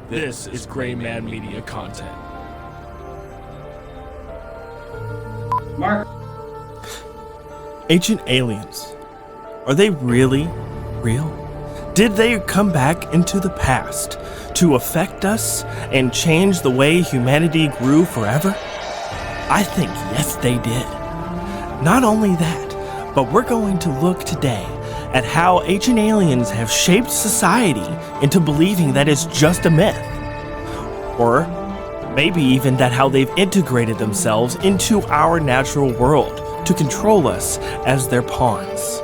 This is Gray Man Media content. Mark. Ancient aliens. Are they really real? Did they come back into the past to affect us and change the way humanity grew forever? I think yes, they did. Not only that, but we're going to look today at how ancient aliens have shaped society into believing that it's just a myth. Or maybe even that how they've integrated themselves into our natural world to control us as their pawns.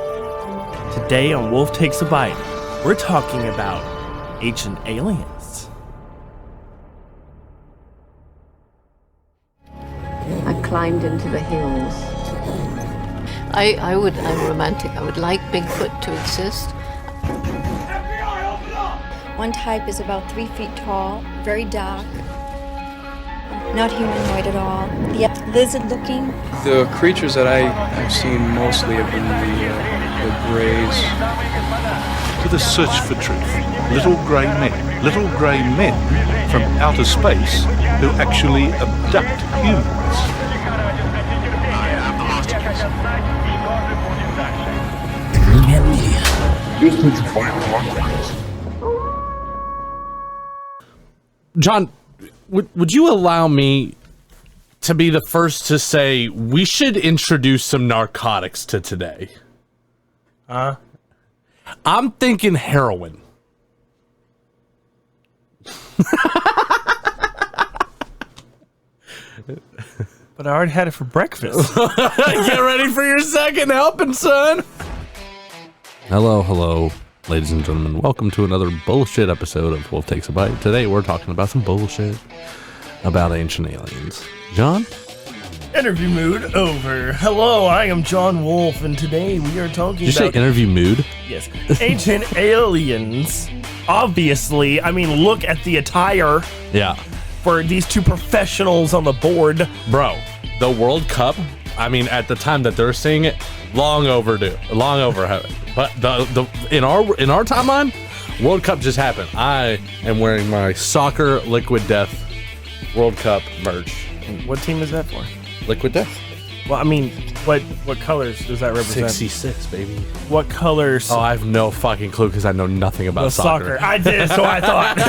Today on Wolf Takes a Bite, we're talking about ancient aliens. I climbed into the hills. I'm romantic. I would like Bigfoot to exist. One type is about 3 feet tall, very dark, not humanoid at all, yet lizard-looking. The creatures that I've seen mostly have been the greys. To the search for truth. Little grey men from outer space who actually abduct humans. John, would you allow me to be the first to say we should introduce some narcotics to today? I'm thinking heroin. But I already had it for breakfast. Get ready for your second helping, son. Hello, ladies and gentlemen. Welcome to another bullshit episode of Wolf Takes a Bite. Today we're talking about some bullshit about ancient aliens. John? Interview mood over. Hello, I am John Wolf, and today we are talking Did you say interview mood? Yes. Ancient aliens. Obviously, I mean, look at the attire. Yeah. For these two professionals on the board. Bro, the World Cup, I mean, at the time that they're seeing it, long overdue. Long over. But the in our timeline, World Cup just happened. I am wearing my soccer Liquid Death World Cup merch. What team is that for? Liquid Death. Well, I mean, what colors does that represent? 66, baby. What colors? Oh, I have no fucking clue because I know nothing about soccer. I did, so I thought.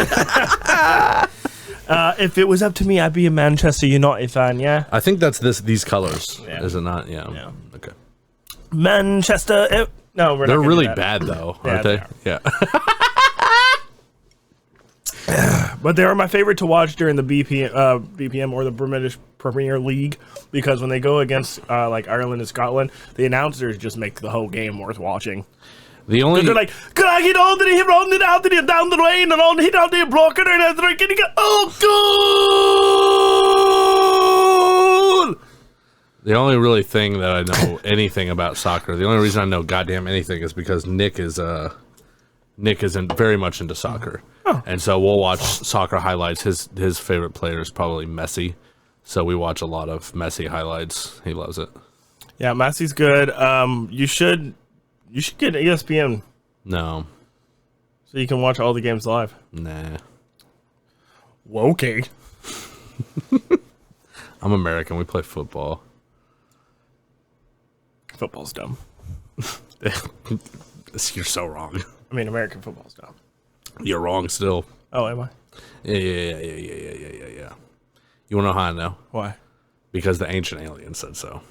If it was up to me, I'd be a Manchester United fan, yeah? I think that's these colors, yeah. Is it not? Yeah. Yeah. Okay. Manchester. No, we're not. They're really that. bad, though, Yeah, aren't they? they Yeah. But they are my favorite to watch during the BPM or the British Premier League, because when they go against like Ireland and Scotland, the announcers just make the whole game worth watching. They're like, "Can I get on to the run it out to the down the lane and on hit out the blocker and they're getting goal." The only really thing that I know anything about soccer, the only reason I know goddamn anything is because Nick is very much into soccer. Oh. And so we'll watch soccer highlights. His favorite player is probably Messi. So we watch a lot of Messi highlights. He loves it. Yeah, Messi's good. You should get ESPN. No. So you can watch all the games live. Nah. Well, okay. I'm American. We play football. Football's dumb. You're so wrong. I mean, American football's dumb. You're wrong still. Oh, am I? Yeah. You want to know how I know? Why? Because the ancient aliens said so.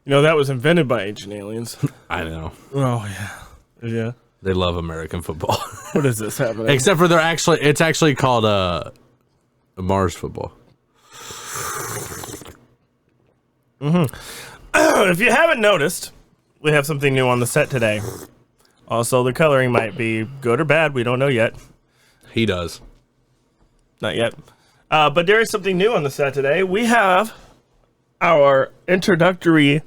You know, that was invented by ancient aliens. I know. Oh, yeah. Yeah. They love American football. What is this happening? Except for it's actually called Mars football. If you haven't noticed, we have something new on the set today. Also, the coloring might be good or bad. We don't know yet. He does. Not yet. But there is something new on the set today. We have our introductory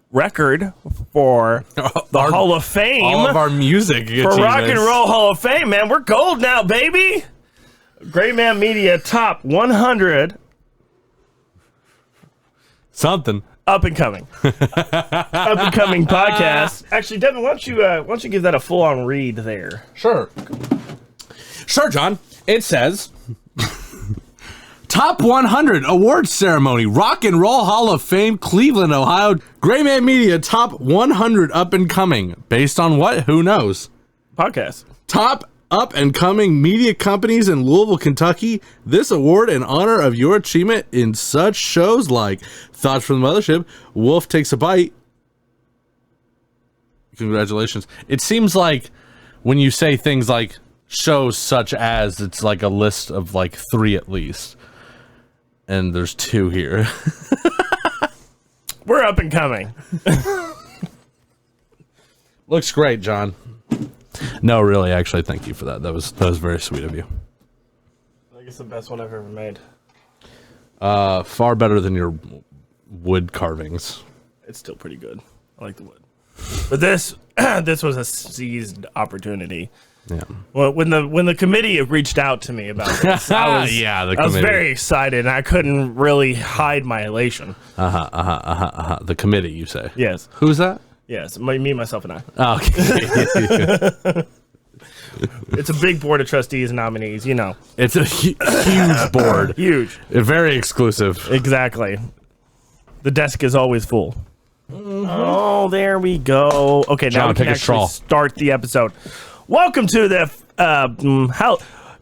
record for the Hall of Fame. All of our music. For Rock and Roll Hall of Fame, man. We're gold now, baby. Gray Man Media Top 100. Something. Up and coming podcast. Actually, Devin, why don't you give that a full on read there? Sure. Sure, John. It says Top 100 Awards Ceremony, Rock and Roll Hall of Fame, Cleveland, Ohio. Gray Man Media Top 100 Up and Coming. Based on what? Who knows? Podcast. Top up and coming media companies in Louisville, Kentucky. This award in honor of your achievement in such shows like Thoughts from the Mothership, Wolf Takes a Bite. Congratulations. It seems like when you say things like shows such as, it's like a list of like 3 at least. And there's 2 here. We're up and coming. Looks great, John. No, really, actually, thank you for that. That was very sweet of you. I think it's the best one I've ever made. Far better than your wood carvings. It's still pretty good. I like the wood. But this was a seized opportunity. Yeah. Well, when the committee reached out to me about this, I was very excited, and I couldn't really hide my elation. The committee, you say? Yes. Who's that? Yes, me, myself, and I. Oh, okay. It's a big board of trustees and nominees, you know. It's a huge board. Huge. Very exclusive. Exactly. The desk is always full. Oh, there we go. Okay, John, now we can actually start the episode. Welcome to the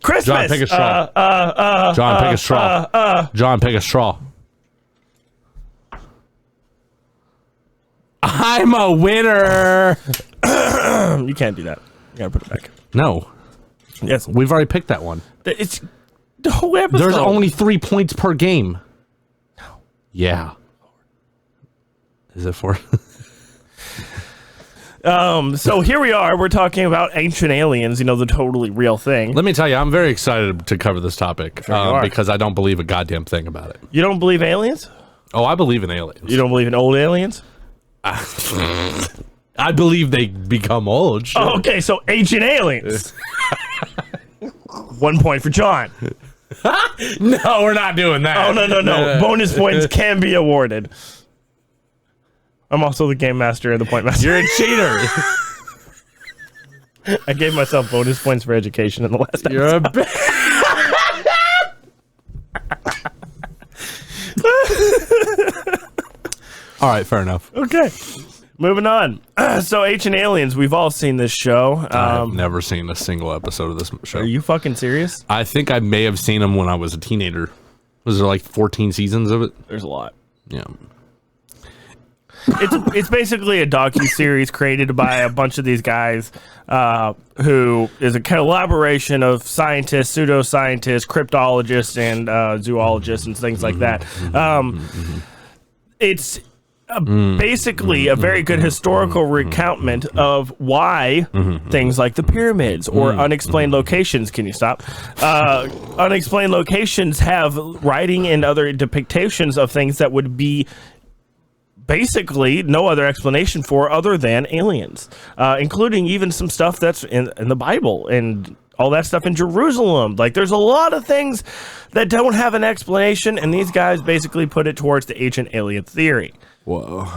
Christmas. John, pick a straw. John, pick a straw. John, pick a straw. I'm a winner. You can't do that. You gotta put it back. No. Yes, We've already picked that one. it's the whole episode. There's only 3 points per game. No. Yeah. Is it 4? So here we are. We're talking about ancient aliens. You know, the totally real thing. Let me tell you, I'm very excited to cover this topic Sure because I don't believe a goddamn thing about it. You don't believe aliens? Oh, I believe in aliens. You don't believe in old aliens? I believe they become old. Sure. Oh, okay, so ancient aliens. 1 point for John. No, we're not doing that. Oh, no. Bonus points can be awarded. I'm also the game master and the point master. You're a cheater. I gave myself bonus points for education in the last You're episode. All right, fair enough. Okay. Moving on. So, Ancient Aliens, we've all seen this show. I've never seen a single episode of this show. Are you fucking serious? I think I may have seen them when I was a teenager. Was there like 14 seasons of it? There's a lot. Yeah. It's basically a docu-series created by a bunch of these guys who is a collaboration of scientists, pseudoscientists, cryptologists, and zoologists and things like that. It's basically a very good historical recountment of why things like the pyramids or unexplained locations, can you stop? Unexplained locations have writing and other depictions of things that would be basically no other explanation for other than aliens, including even some stuff that's in the Bible and all that stuff in Jerusalem. Like, there's a lot of things that don't have an explanation, and these guys basically put it towards the ancient alien theory. Whoa.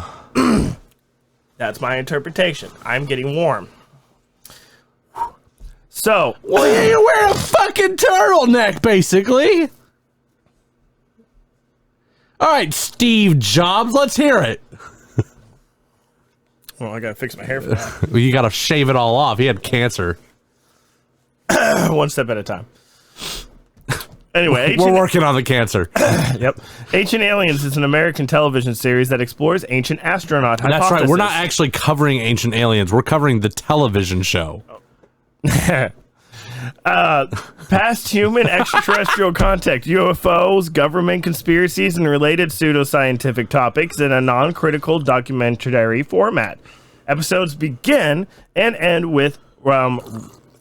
That's my interpretation. I'm getting warm. So, Well, yeah, you wear a fucking turtleneck, basically. All right, Steve Jobs, let's hear it. well, I gotta fix my hair for that. You got to shave it all off. He had cancer. One step at a time. Anyway, We're working on the cancer. Yep. Ancient Aliens is an American television series that explores ancient astronaut hypothesis. That's right. We're not actually covering Ancient Aliens. We're covering the television show. Past human extraterrestrial contact, UFOs, government conspiracies, and related pseudoscientific topics in a non-critical documentary format. Episodes begin and end with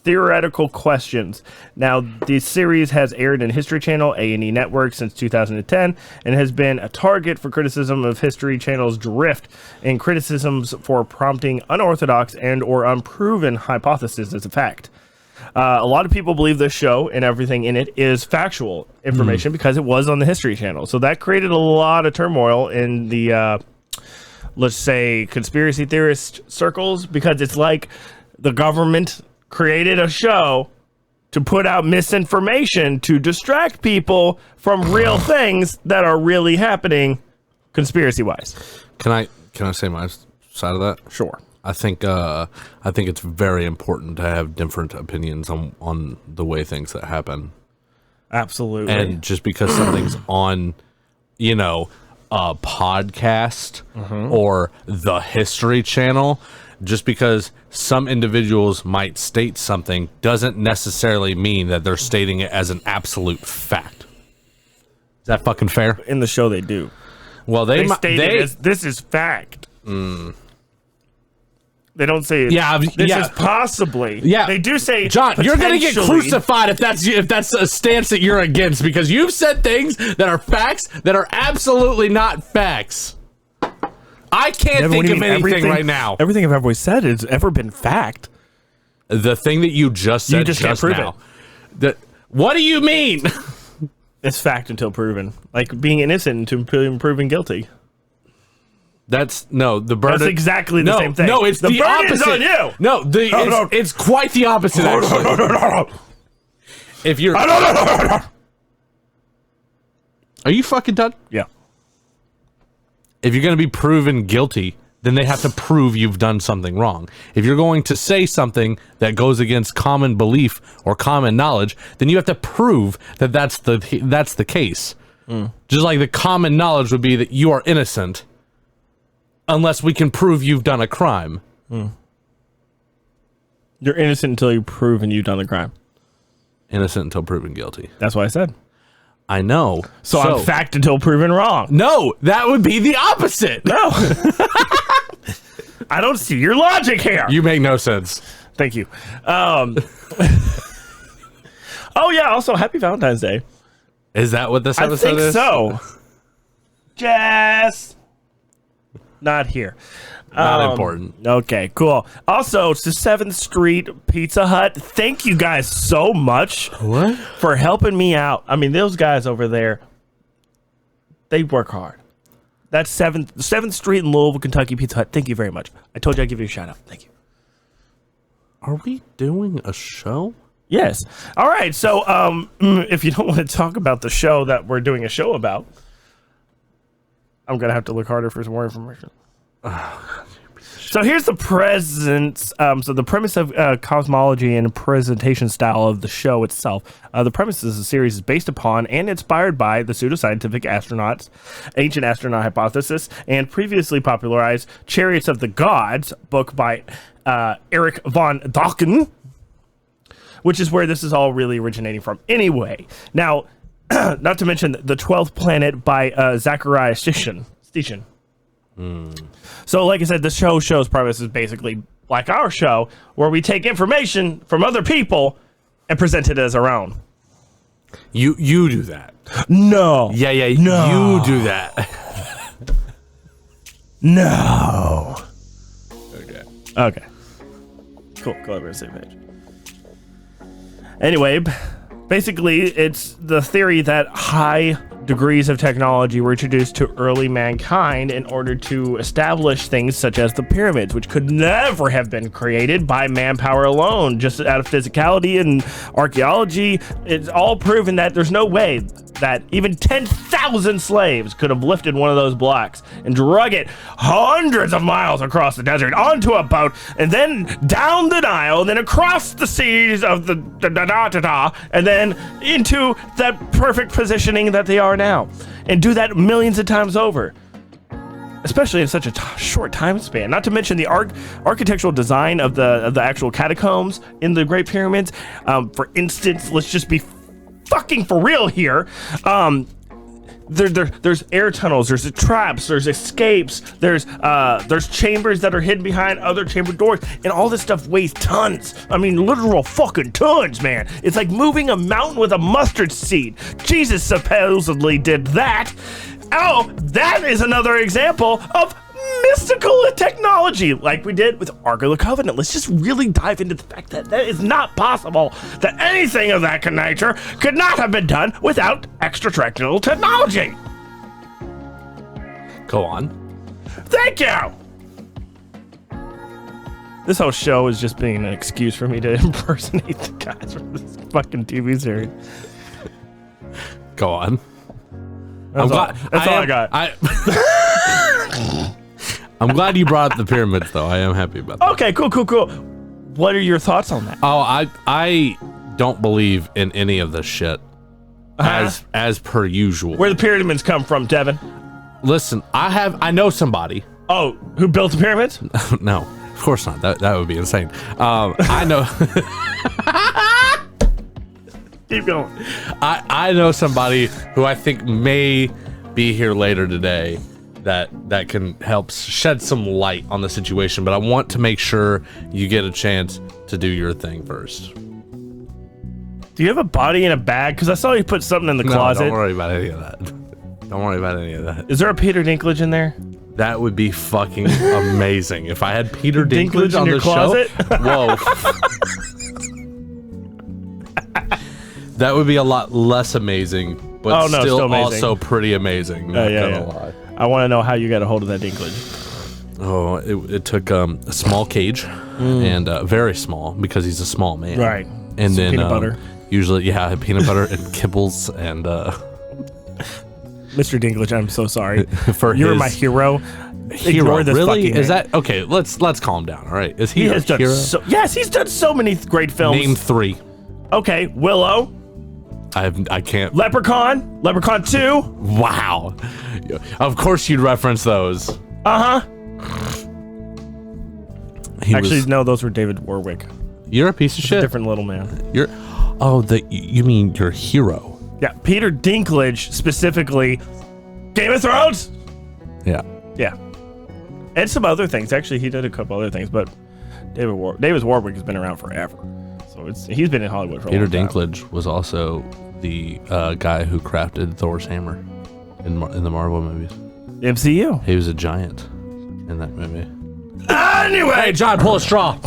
theoretical questions. Now, the series has aired in History Channel, A&E Network since 2010, and has been a target for criticism of History Channel's drift and criticisms for prompting unorthodox and or unproven hypotheses as a fact. A lot of people believe this show and everything in it is factual information because it was on the History Channel. So that created a lot of turmoil in the, let's say, conspiracy theorist circles, because it's like the government created a show to put out misinformation to distract people from real things that are really happening conspiracy-wise. Can I say my side of that? Sure. I think it's very important to have different opinions on the way things that happen. Absolutely. And just because something's on, you know, a podcast or the History Channel, just because some individuals might state something doesn't necessarily mean that they're stating it as an absolute fact. Is that fucking fair? In the show, they do. Well, They state it as, this is fact. They don't say this is possibly. Yeah, they do say, John, you're gonna get potentially. crucified if that's a stance that you're against, because you've said things that are facts that are absolutely not facts. I can't Devin, what think do you of mean? anything right now. Everything I've ever said has ever been fact. The thing that you just said, You just can't prove now. What do you mean? It's fact until proven. Like being innocent until proven guilty. That's no, the burden. That's exactly the same thing. No, it's the burden's opposite. on you. No, it's quite the opposite. Actually, if you're, are you fucking done? Yeah. If you're going to be proven guilty, then they have to prove you've done something wrong. If you're going to say something that goes against common belief or common knowledge, then you have to prove that that's the case. Just like the common knowledge would be that you are innocent, unless we can prove you've done a crime. You're innocent until you're proven you've done the crime. Innocent until proven guilty. That's what I said. I know. So I'm fact until proven wrong. No, that would be the opposite. No. I don't see your logic here. You make no sense. Thank you. Oh, yeah. Also, happy Valentine's Day. Is that what this I episode think is? so. Jess. Not here. Not important. Okay, cool. Also, it's the 7th Street Pizza Hut. Thank you guys so much for helping me out. I mean, those guys over there, they work hard. That's 7th Street in Louisville, Kentucky Pizza Hut. Thank you very much. I told you I'd give you a shout out. Thank you. Are we doing a show? Yes. All right. So, if you don't want to talk about the show that we're doing a show about, I'm going to have to look harder for some more information. So here's the presence. So the premise of cosmology and presentation style of the show itself. The premise of the series is based upon and inspired by the pseudoscientific astronauts, ancient astronaut hypothesis, and previously popularized Chariots of the Gods book by Eric von Däniken, which is where this is all really originating from. Anyway, now, not to mention the 12th Planet by Zachariah Sitchin. So, like I said, the show's premise is basically like our show, where we take information from other people and present it as our own. You do that. No. Yeah. No. You do that. No. Okay. Cool. Glad we're on the same page. Anyway, basically, it's the theory that high degrees of technology were introduced to early mankind in order to establish things such as the pyramids, which could never have been created by manpower alone, just out of physicality and archaeology. It's all proven that there's no way that even 10,000 slaves could have lifted one of those blocks and drug it hundreds of miles across the desert onto a boat and then down the Nile, and then across the seas of the and then into that perfect positioning that they are now, and do that millions of times over, especially in such a short time span. Not to mention the architectural design of the actual catacombs in the Great Pyramids. For instance, let's just be fucking for real here. There's air tunnels, there's traps, there's escapes, there's chambers that are hidden behind other chamber doors, and all this stuff weighs tons. I mean, literal fucking tons, man. It's like moving a mountain with a mustard seed. Jesus supposedly did that. Oh, that is another example of mystical technology, like we did with Ark of the Covenant. Let's just really dive into the fact that that is not possible, that anything of that nature could not have been done without extraterrestrial technology. Go on. Thank you. This whole show is just being an excuse for me to impersonate the guys from this fucking TV series. Go on. That's all I got. I'm glad you brought up the pyramids, though. I am happy about that. Okay, cool. What are your thoughts on that? Oh, I don't believe in any of this shit. As per usual. Where the pyramids come from, Devin? Listen, I know somebody. Oh, who built the pyramids? No, of course not. That would be insane. I know. Keep going. I know somebody who I think may be here later today that can help shed some light on the situation, but I want to make sure you get a chance to do your thing first. Do you have a body in a bag? Because I saw you put something in the closet. Don't worry about any of that. Don't worry about any of that. Is there a Peter Dinklage in there? That would be fucking amazing. If I had Peter Dinklage on the closet? show. Whoa. That would be a lot less amazing, but still amazing. Also pretty amazing. Not gonna lie. I want to know how you got a hold of that Dinklage. Oh, it took a small cage and very small because he's a small man. Right. And some then peanut butter. Usually, peanut butter and kibbles and. Mr. Dinklage, I'm so sorry. You're my hero. Hero, this really? Is man. that okay? Let's calm down. All right, is he has done hero? Yes, he's done so many great films. Name 3. Okay, Willow. I can't. Leprechaun 2. Wow. Of course you'd reference those. Actually, no, those were David Warwick. You're a piece of shit. A different little man. You mean your hero? Yeah, Peter Dinklage specifically. Game of Thrones. Yeah. And some other things. Actually, he did a couple other things, but David Warwick has been around forever. So he's been in Hollywood for a long time. Peter Dinklage was also the guy who crafted Thor's hammer in the Marvel movies. MCU. He was a giant in that movie. Anyway, hey John, pull a straw.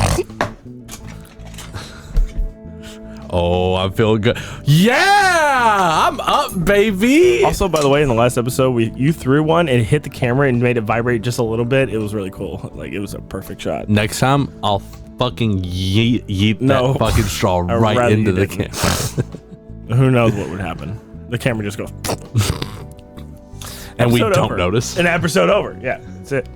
Oh, I'm feeling good. Yeah, I'm up, baby. Also, by the way, in the last episode, you threw one and it hit the camera and made it vibrate just a little bit. It was really cool. Like, it was a perfect shot. Next time, I'll fucking yeet that fucking straw right into the camera. Who knows what would happen? The camera just goes. And we don't notice. An episode over. Yeah, that's it.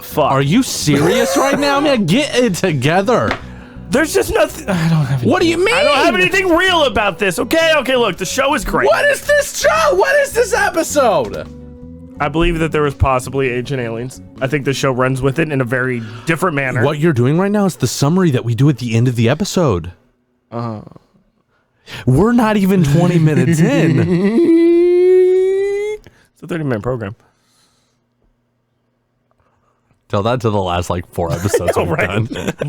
Fuck. Are you serious right now, man? Get it together. There's just nothing. I don't have. What do you mean? I don't have anything real about this. Okay. Look, the show is great. What is this show? What is this episode? I believe that there was possibly ancient aliens. I think the show runs with it in a very different manner. What you're doing right now is the summary that we do at the end of the episode. We're not even 20 minutes in. It's a 30-minute program. Tell that to the last 4 episodes we've done.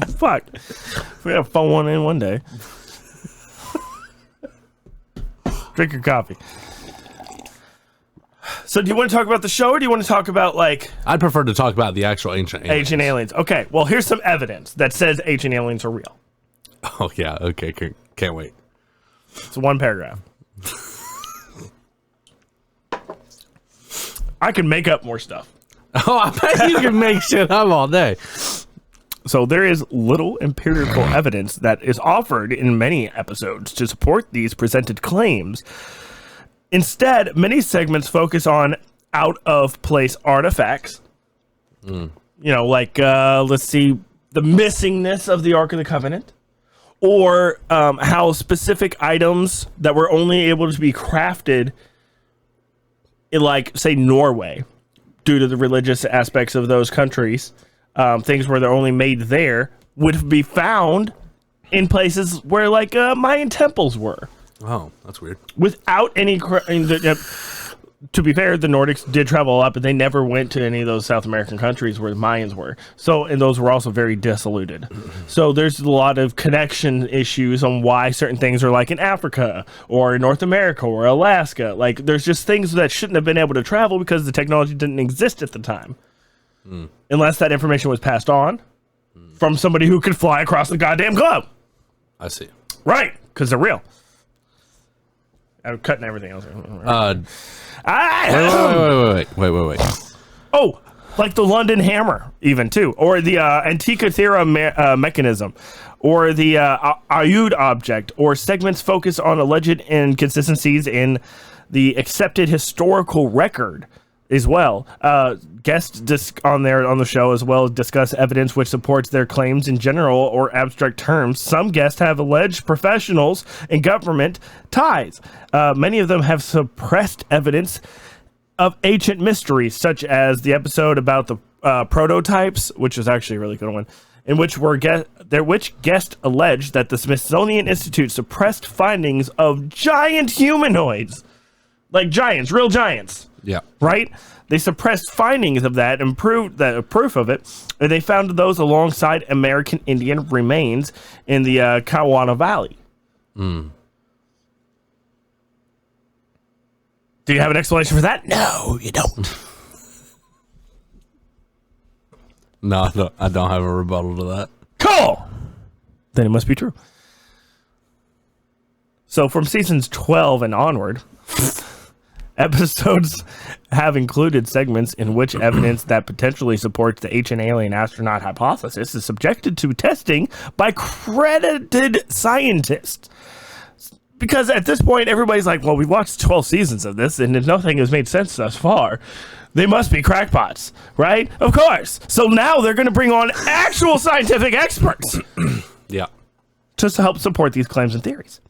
Fuck. We got a fun one in one day. Drink your coffee. So do you want to talk about the show or do you want to talk about I'd prefer to talk about the actual ancient aliens. Ancient aliens. Okay, well here's some evidence that says ancient aliens are real. Oh yeah, okay, can't wait. It's one paragraph. I can make up more stuff. Oh, I bet you can make shit up all day. So there is little empirical evidence that is offered in many episodes to support these presented claims. Instead, many segments focus on out-of-place artifacts. You know, let's see, the missingness of the Ark of the Covenant, or how specific items that were only able to be crafted in, say, Norway, due to the religious aspects of those countries, things where they're only made there, would be found in places where, Mayan temples were. Oh, that's weird. Without any... To be fair, the Nordics did travel a lot, but they never went to any of those South American countries where the Mayans were. And those were also very disilluted. So there's a lot of connection issues on why certain things are in Africa or in North America or Alaska. There's just things that shouldn't have been able to travel because the technology didn't exist at the time. Unless that information was passed on from somebody who could fly across the goddamn globe. I see. Right, because they're real. I'm cutting everything else. Wait. Oh, like the London Hammer, even too, or the Antikythera mechanism, or the Ayud object, or segments focused on alleged inconsistencies in the accepted historical record as well. Guests on the show as well discuss evidence which supports their claims in general or abstract terms. Some guests have alleged professionals and government ties. Many of them have suppressed evidence of ancient mysteries, such as the episode about the prototypes, which is actually a really good one, in which guests alleged that the Smithsonian Institute suppressed findings of giant humanoids, like giants, real giants. Yeah. Right? They suppressed findings of that and proved that proof of it, and they found those alongside American Indian remains in the Kawana Valley. Mm. Do you have an explanation for that? No, you don't. No, I don't have a rebuttal to that. Cool! Then it must be true. So from seasons 12 and onward, episodes have included segments in which evidence that potentially supports the ancient alien astronaut hypothesis is subjected to testing by credited scientists. Because at this point, everybody's like, well, we watched 12 seasons of this, and nothing has made sense thus far. They must be crackpots, right? Of course. So now they're going to bring on actual scientific experts. Yeah. Just to help support these claims and theories.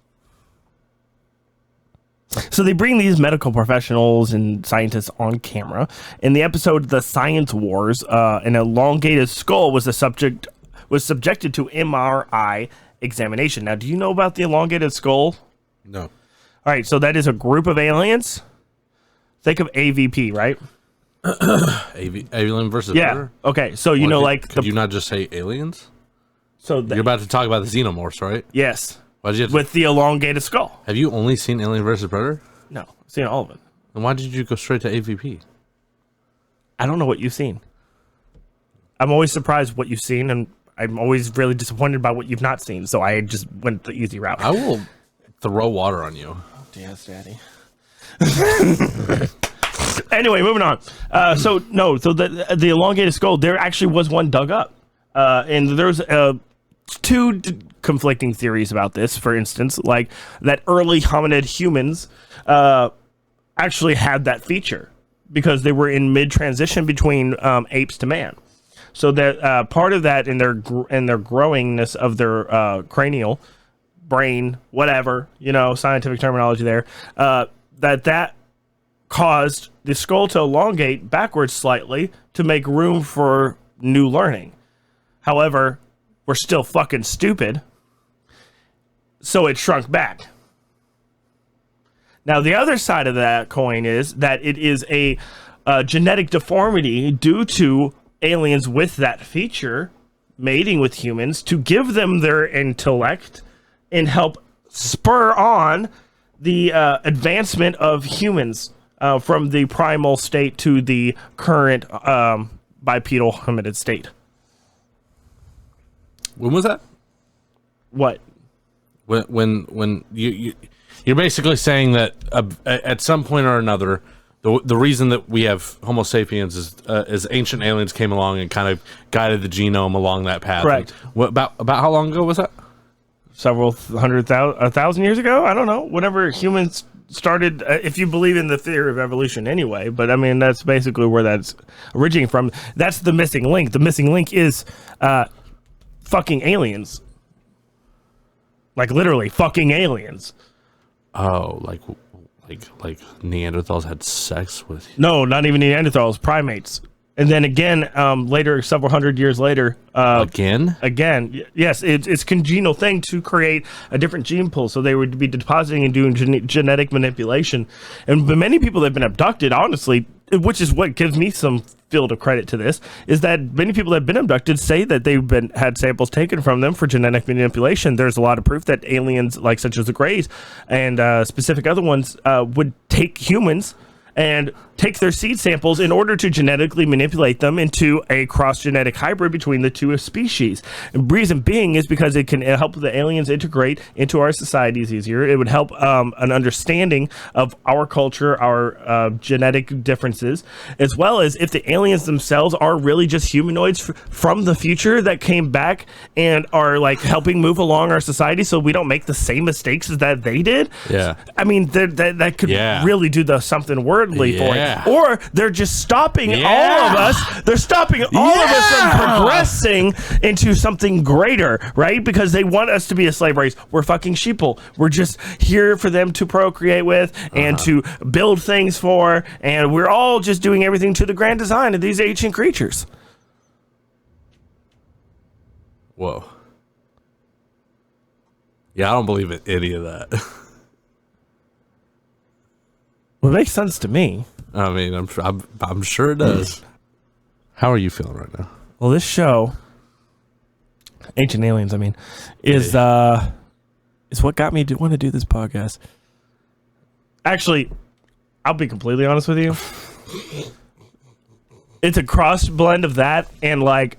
So they bring these medical professionals and scientists on camera. In the episode "The Science Wars," an elongated skull was subjected to MRI examination. Now, do you know about the elongated skull? No. All right, so that is a group of aliens. Think of AVP, right? Alien versus Yeah. Predator? Okay, so you know, like could you not just say aliens? So You're about to talk about the xenomorphs, right? yes, Why did you with the elongated skull. have you only seen Alien versus Predator? No, I've seen all of it. Then why did you go straight to AVP? I don't know what you've seen. I'm always surprised what you've seen, and I'm always really disappointed by what you've not seen. So I just went the easy route. I will throw water on you. Yes, Daddy. Anyway, moving on. So the elongated skull, there actually was one dug up, and there's two conflicting theories about this. For instance, like that early hominid humans actually had that feature because they were in mid transition between apes to man. So that part of that in their growingness of their cranial brain, whatever, scientific terminology there, that caused the skull to elongate backwards slightly to make room for new learning. However, we're still fucking stupid, so it shrunk back. Now, the other side of that coin is that it is a genetic deformity due to aliens with that feature mating with humans to give them their intellect and help spur on the advancement of humans from the primal state to the current bipedal hominid state. When was that? What? When you're basically saying that at some point or another, the reason that we have Homo sapiens is ancient aliens came along and kind of guided the genome along that path. Correct. About how long ago was that? several 1,000 years ago. I don't know. Whenever humans started, if you believe in the theory of evolution anyway, but I mean, that's basically where that's originating from. That's the missing link. The missing link is fucking aliens. Like literally fucking aliens. Oh, like Neanderthals had sex with... No, not even Neanderthals, primates. And then again, later, several hundred years later... Again, yes, it's congenial thing to create a different gene pool. So they would be depositing and doing genetic manipulation. And but many people that have been abducted, honestly, which is what gives me some field of credit to this, is that many people that have been abducted say that they've had samples taken from them for genetic manipulation. There's a lot of proof that aliens, like such as the Greys and specific other ones, would take humans and take their seed samples in order to genetically manipulate them into a cross-genetic hybrid between the two species. And reason being is because it can help the aliens integrate into our societies easier. It would help an understanding of our culture, our genetic differences, as well as if the aliens themselves are really just humanoids from the future that came back and are like helping move along our society so we don't make the same mistakes as that they did. Yeah. I mean, that could really do something worldly for it. Or they're just stopping all of us. They're stopping all of us from progressing into something greater, right? Because they want us to be a slave race. We're fucking sheeple. We're just here for them to procreate with and to build things for. And we're all just doing everything to the grand design of these ancient creatures. Whoa. Yeah, I don't believe in any of that. Well, it makes sense to me. I mean, I'm sure it does. How are you feeling right now? Well, this show, Ancient Aliens, I mean, is what got me to want to do this podcast. Actually, I'll be completely honest with you. It's a cross blend of that and like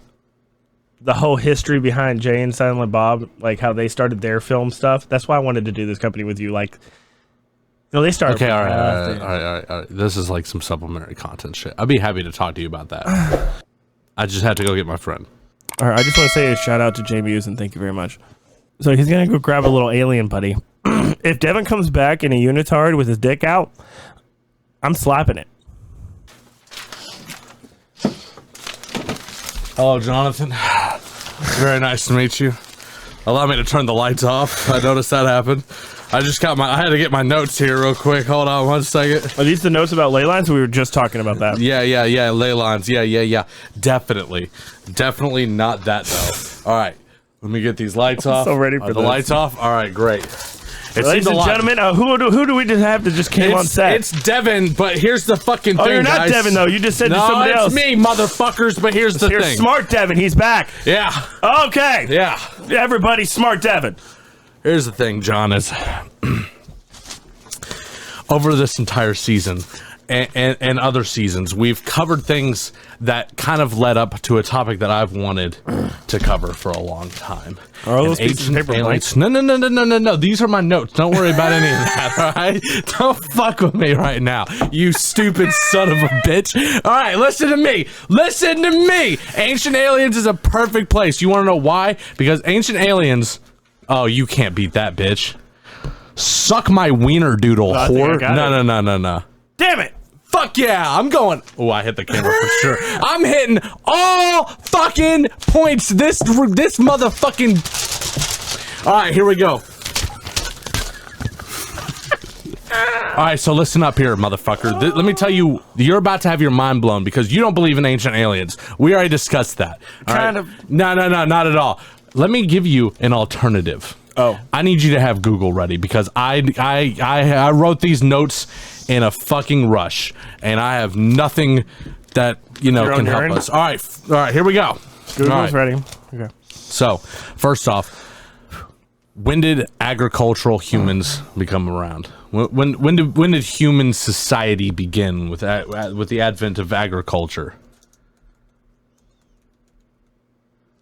the whole history behind Jay and Silent Bob, like how they started their film stuff. That's why I wanted to do this company with you. Like, no, they started. Okay, all right. This is like some supplementary content shit. I'd be happy to talk to you about that. I just had to go get my friend. All right, I just want to say a shout out to Jay Muse and thank you very much. So he's gonna go grab a little alien buddy. If Devin comes back in a unitard with his dick out, I'm slapping it. Hello, Jonathan. Very nice to meet you. Allow me to turn the lights off. I noticed that happened. I had to get my notes here real quick. Hold on 1 second. Are these the notes about ley lines? We were just talking about that. Yeah. Ley lines. Yeah. Definitely not that though. All right. Let me get these lights off. So ready for the this. lights off. All right, great. Ladies and gentlemen, who do we just have that just came on set? It's Devin, but here's the fucking thing, you're not guys. Devin, though. You just said to somebody else. No, it's me, motherfuckers, but here's the thing. Smart Devin. He's back. Yeah. Okay. Yeah. Everybody, Smart Devin. Here's the thing, John, is over this entire season and other seasons, we've covered things that kind of led up to a topic that I've wanted to cover for a long time. Are all those pieces of paper blanks? No. These are my notes. Don't worry about any of that, all right? Don't fuck with me right now, you stupid son of a bitch. All right, listen to me. Listen to me. Ancient Aliens is a perfect place. You want to know why? Because Ancient Aliens... Oh, you can't beat that, bitch. Suck my wiener doodle, whore. No. Damn it. Fuck yeah, I'm going. Oh, I hit the camera for sure. I'm hitting all fucking points. This motherfucking. All right, here we go. All right, so listen up here, motherfucker. Let me tell you, you're about to have your mind blown because you don't believe in ancient aliens. We already discussed that. Kind of. No, not at all. Let me give you an alternative. Oh. I need you to have Google ready because I wrote these notes in a fucking rush, and I have nothing that can help us. All right, here we go. Google's ready. Okay. So, first off, when did agricultural humans become around? When did human society begin with the advent of agriculture?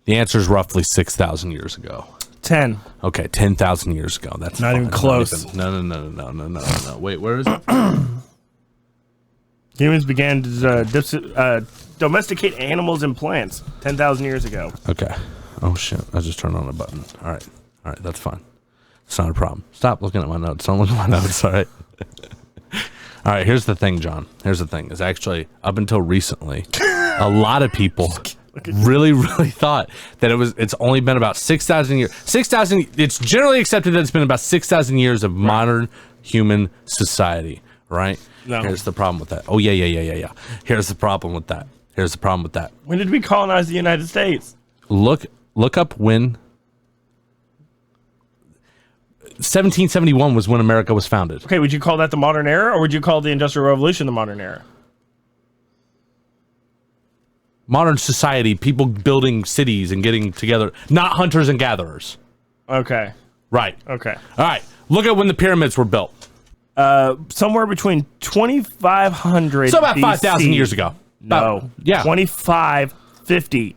The answer is roughly 6,000 years ago. 10. Okay, 10,000 years ago. That's not even close. No. Wait, where is it? Humans began to domesticate animals and plants 10,000 years ago. Okay. Oh shit! I just turned on a button. All right, that's fine. It's not a problem. Stop looking at my notes. Don't look at my notes. All right. All right. Here's the thing, John. Here's the thing. Is actually up until recently, a lot of people really thought that it's only been about 6,000 years. 6,000. It's generally accepted that it's been about 6,000 years of modern human society. Right. No. Here's the problem with that. Oh yeah. Here's the problem with that. When did we colonize the United States? Look up when 1771 was when America was founded. Okay, would you call that the modern era, or would you call the Industrial Revolution the modern era? Modern society, people building cities and getting together, not hunters and gatherers. Okay. Right. Okay. All right. Look at when the pyramids were built. Somewhere between 2,500. So about BC. 5,000 years ago. No. Yeah. 2,550.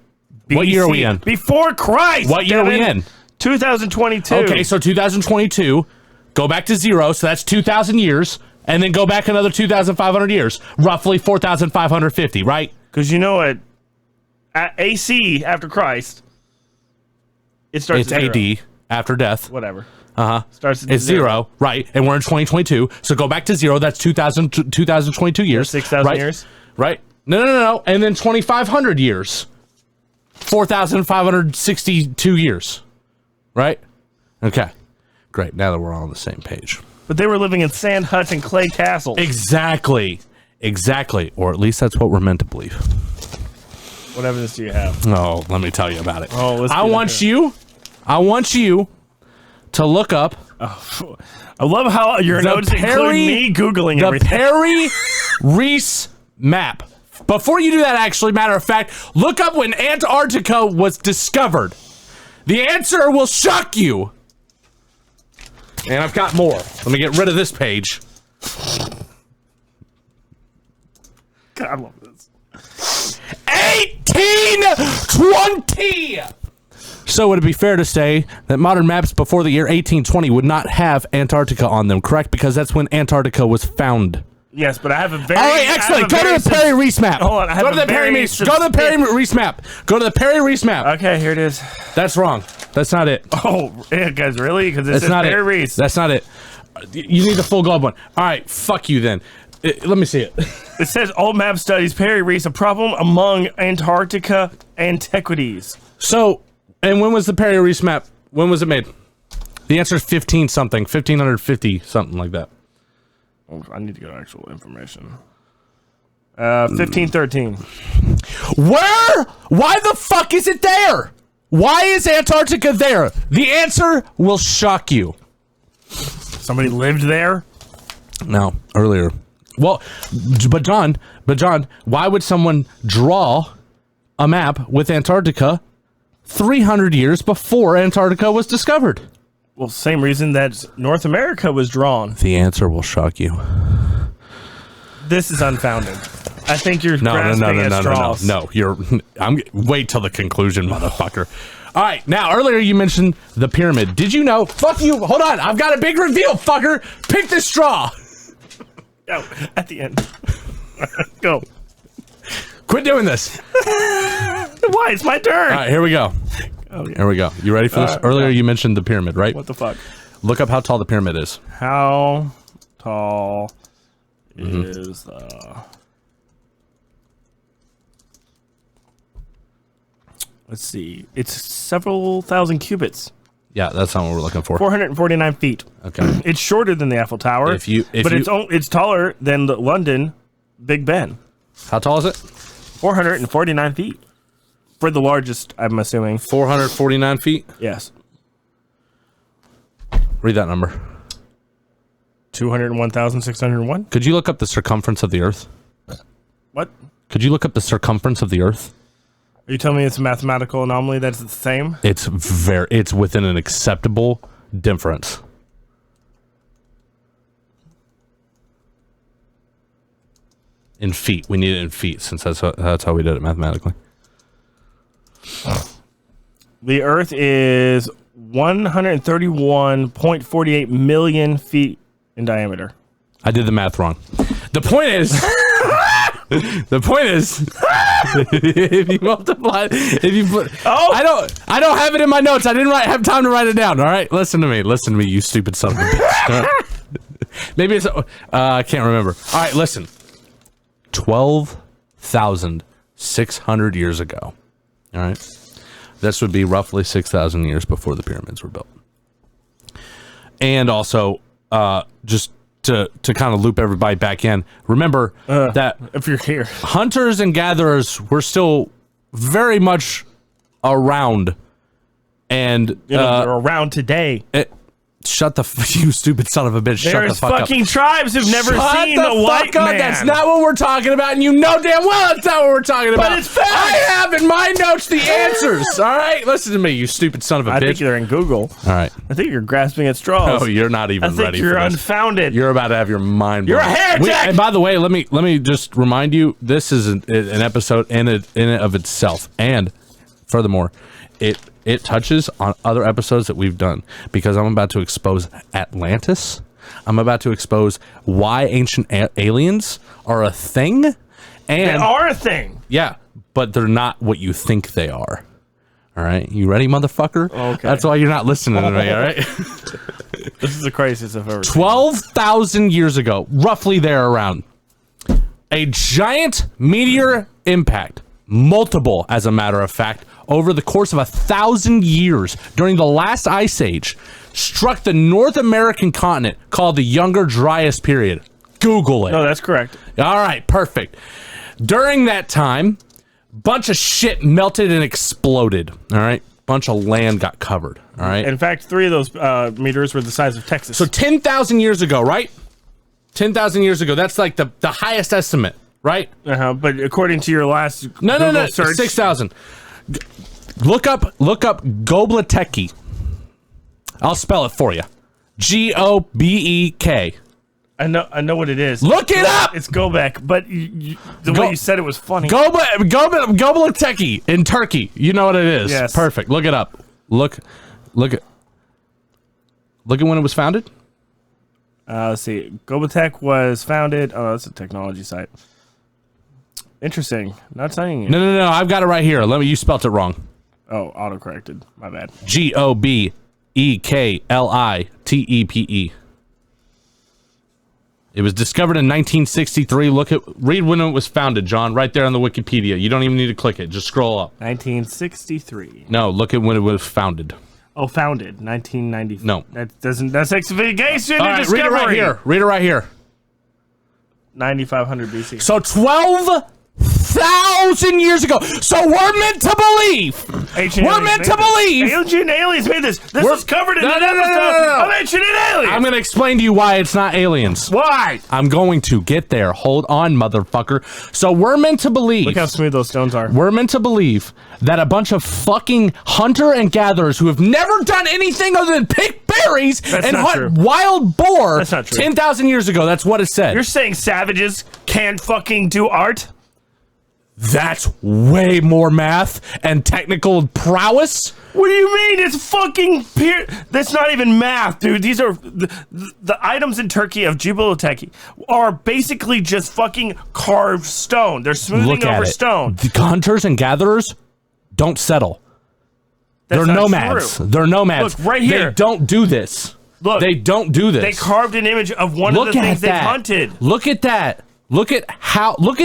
BC. What year are we in? Before Christ. What year are we in? 2022. Okay, so 2022. Go back to 0, so that's 2,000 years, and then go back another 2,500 years, roughly 4,550, right? Because you know what? At AC after Christ, it starts. It's AD after death. Whatever. Starts at 0, right? And we're in 2022, so go back to 0. That's 2022 years. 6,000 right? years. Right? No. And then 2,500 years. 4,562 years. Right? Okay. Great. Now that we're all on the same page. But they were living in sand huts and clay castles. Exactly. Or at least that's what we're meant to believe. What evidence do you have? Oh, let me tell you about it. Oh, let's I want you to look up. I love how your notes include me Googling everything. The Perry Reese map. Before you do that, actually, matter of fact, look up when Antarctica was discovered. The answer will shock you. And I've got more. Let me get rid of this page. God, I love this. 1820! So would it be fair to say that modern maps before the year 1820 would not have Antarctica on them, correct? Because that's when Antarctica was found. Yes, but I have a very... All right, excellent. Go to the Perry Reese map. Hold on, Go to the Perry Reese map. Go to the Perry Reese map. Okay, here it is. That's wrong. That's not it. Oh, yeah, guys, really? Because it's not Perry it. Reese. That's not it. You need the full globe one. All right, fuck you then. Let me see it. It says old map studies Perry Reese a problem among Antarctica antiquities. So, and when was the Perry Reese map? When was it made? The answer is 1550, something like that. Oh, I need to get actual information. 1513. Where? Why the fuck is it there? Why is Antarctica there? The answer will shock you. Somebody lived there? No, earlier. Well, but John, why would someone draw a map with Antarctica 300 years before Antarctica was discovered? Well, same reason that North America was drawn. The answer will shock you. This is unfounded. I think you're grasping at straws. No, wait till the conclusion, motherfucker. All right, now earlier you mentioned the pyramid. Did you know? Fuck you. Hold on, I've got a big reveal, fucker. Pick the straw. Go at the end. Go. Quit doing this. Why? It's my turn. All right, here we go. Oh, yeah. Here we go. You ready for this? Earlier you mentioned the pyramid, right? What the fuck? Look up how tall the pyramid is. How tall is the... Let's see. It's several thousand cubits. Yeah, that's not what we're looking for. 449 feet. Okay. It's shorter than the Eiffel Tower. It's taller than the London Big Ben. How tall is it? 449 feet. For the largest, I'm assuming. 449 feet? Yes. Read that number. 201,601. Could you look up the circumference of the Earth? What? Could you look up the circumference of the Earth? Are you telling me it's a mathematical anomaly that's the same? It's within an acceptable difference. In feet. We need it in feet since that's how we did it mathematically. The Earth is 131.48 million feet in diameter. I did the math wrong. The point is, if you multiply, I don't have it in my notes. I didn't have time to write it down. All right, listen to me, you stupid son of a bitch. Right. Maybe it's I can't remember. All right, listen. 12,600 years ago. All right. This would be roughly 6,000 years before the pyramids were built. And also, just to kind of loop everybody back in, remember that if you're here, hunters and gatherers were still very much around, and they're around today. Shut the you stupid son of a bitch. Shut the There's fuck up. fucking tribes who've never Shut seen the a white fuck up. man. That's not what we're talking about, and you know damn well that's not what we're talking about. But it's facts. I have in my notes the answers. All right, listen to me, you stupid son of a I bitch. think you're in Google. All right. I think you're grasping at straws. Oh, you're not even I think ready you're for this. unfounded. You're about to have your mind blown. You're a heretic! And by the way, let me just remind you, this is an episode in it of itself, and furthermore, it touches on other episodes that we've done, because I'm about to expose Atlantis. I'm about to expose why ancient aliens are a thing. And they are a thing. Yeah, but they're not what you think they are. All right, you ready, motherfucker? Okay. That's why you're not listening to me, all right? This is the craziest I've ever seen. 12,000 years ago, roughly there around, a giant meteor impact, multiple as a matter of fact, over the course of 1,000 years during the last ice age, struck the North American continent called the Younger Dryas period. Google it. No, that's correct. All right, perfect. During that time, bunch of shit melted and exploded. All right, bunch of land got covered. All right. In fact, 3 of those meters were the size of Texas. So 10,000 years ago, right? 10,000 years ago. That's like the highest estimate, right? But according to your last No, Google search, 6,000. Look up Gobleteki. I'll spell it for you. Gobek. I know what it is. Look it up. It's Gobek, but the way you said it was funny. Gobleteki in Turkey. You know what it is. Yes. Perfect. Look it up. Look at when it was founded. Let's see. Gobek was founded. Oh, that's a technology site. Interesting. Not saying it. No. I've got it right here. You spelt it wrong. Oh, autocorrected. My bad. GobekliTepe. It was discovered in 1963. Read when it was founded, John. Right there on the Wikipedia. You don't even need to click it. Just scroll up. 1963. No, look at when it was founded. Oh, founded 1990. No, that's excavation. All right, read it right here. Read it right here. 9500 BC. So 12,000 years ago. So we're meant to believe. Ancient aliens made this. This was covered in an episode of Ancient Aliens. I'm going to explain to you why it's not aliens. Why? I'm going to get there. Hold on, motherfucker. So we're meant to believe. Look how smooth those stones are. We're meant to believe that a bunch of fucking hunter and gatherers who have never done anything other than pick berries and hunt wild boar. That's not true. 10,000 years ago. That's what it said. You're saying savages can't fucking do art? That's way more math and technical prowess. What do you mean? It's fucking that's not even math, dude. These are the items in Turkey of Gobekli are basically just fucking carved stone. They're smoothing over stone. The hunters and gatherers don't settle. They're nomads. True. They're nomads. Look, right here. They don't do this. Look, they don't do this. They carved an image of one of the things they've hunted. Look at that. Look at